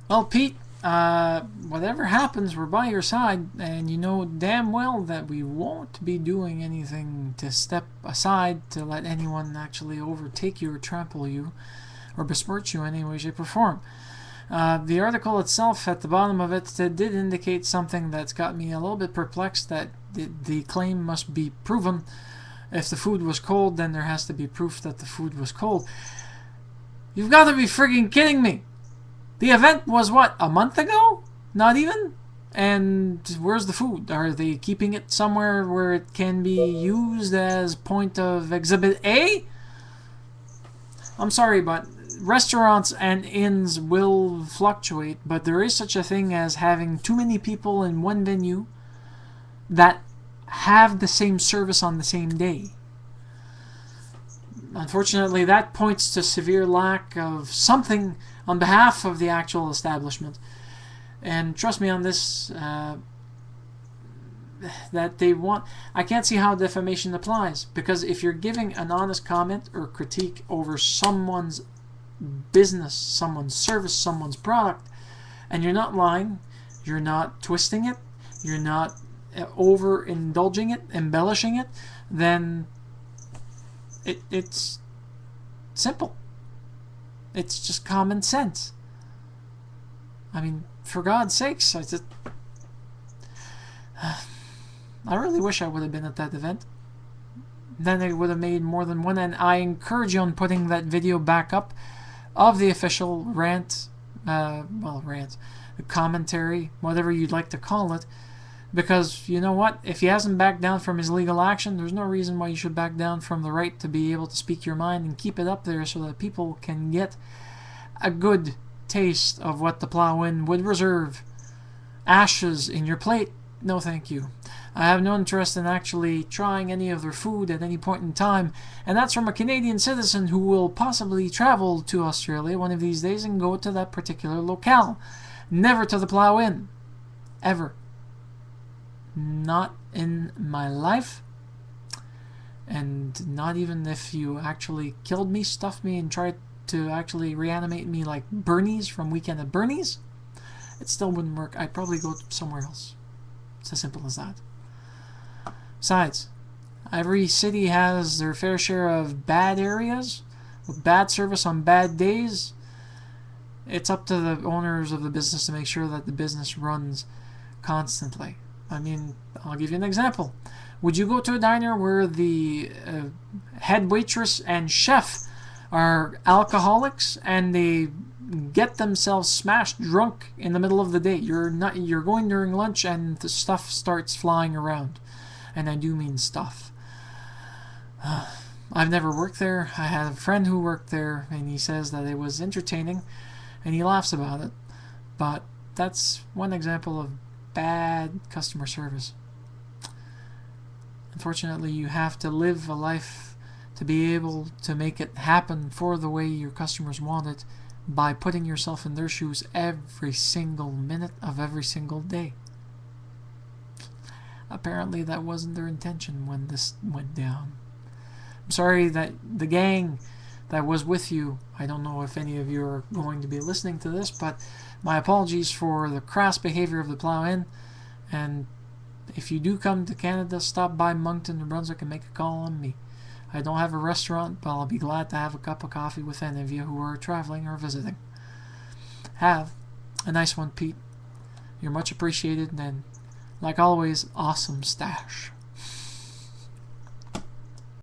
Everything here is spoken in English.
Well, Pete, whatever happens, we're by your side, and you know damn well that we won't be doing anything to step aside to let anyone actually overtake you or trample you or besmirch you in any way, shape, or form. The article itself, at the bottom of it, did indicate something that's got me a little bit perplexed, that the claim must be proven. If the food was cold, then there has to be proof that the food was cold. You've got to be frigging kidding me! The event was what, a month ago? Not even? And where's the food? Are they keeping it somewhere where it can be used as point of exhibit A? I'm sorry, but restaurants and inns will fluctuate, but there is such a thing as having too many people in one venue that have the same service on the same day. Unfortunately, that points to severe lack of something on behalf of the actual establishment. And trust me on this, that they want... I can't see how defamation applies, because if you're giving an honest comment or critique over someone's business, someone's service, someone's product, and you're not lying, you're not twisting it, you're not overindulging it, embellishing it, then it's simple. It's just common sense. I mean, for God's sakes, I really wish I would have been at that event. Then it would have made more than one, and I encourage you on putting that video back up of the official rant, commentary, whatever you'd like to call it, because you know what? If he hasn't backed down from his legal action, there's no reason why you should back down from the right to be able to speak your mind and keep it up there so that people can get a good taste of what the PLOUGH INN would reserve. Ashes in your plate? No thank you. I have no interest in actually trying any of their food at any point in time, and that's from a Canadian citizen who will possibly travel to Australia one of these days and go to that particular locale. Never to the PLOUGH INN. Ever. Not in my life. And not even if you actually killed me, stuffed me, and tried to actually reanimate me like Bernie's from Weekend at Bernie's. It still wouldn't work. I'd probably go somewhere else. It's as simple as that. Besides, every city has their fair share of bad areas with bad service on bad days. It's up to the owners of the business to make sure that the business runs constantly. I mean, I'll give you an example. Would you go to a diner where the head waitress and chef are alcoholics and they get themselves smashed drunk in the middle of the day? You're going during lunch and the stuff starts flying around. And I do mean stuff. I've never worked there. I had a friend who worked there, and he says that it was entertaining, and he laughs about it. But that's one example of bad customer service. Unfortunately, you have to live a life to be able to make it happen for the way your customers want it by putting yourself in their shoes every single minute of every single day. Apparently that wasn't their intention when this went down. I'm sorry that the gang that was with you, I don't know if any of you are going to be listening to this, but my apologies for the crass behavior of the PLOUGH INN. And if you do come to Canada, stop by Moncton, New Brunswick, and make a call on me. I don't have a restaurant, but I'll be glad to have a cup of coffee with any of you who are traveling or visiting. Have a nice one, Pete. You're much appreciated, and like always, awesome stash.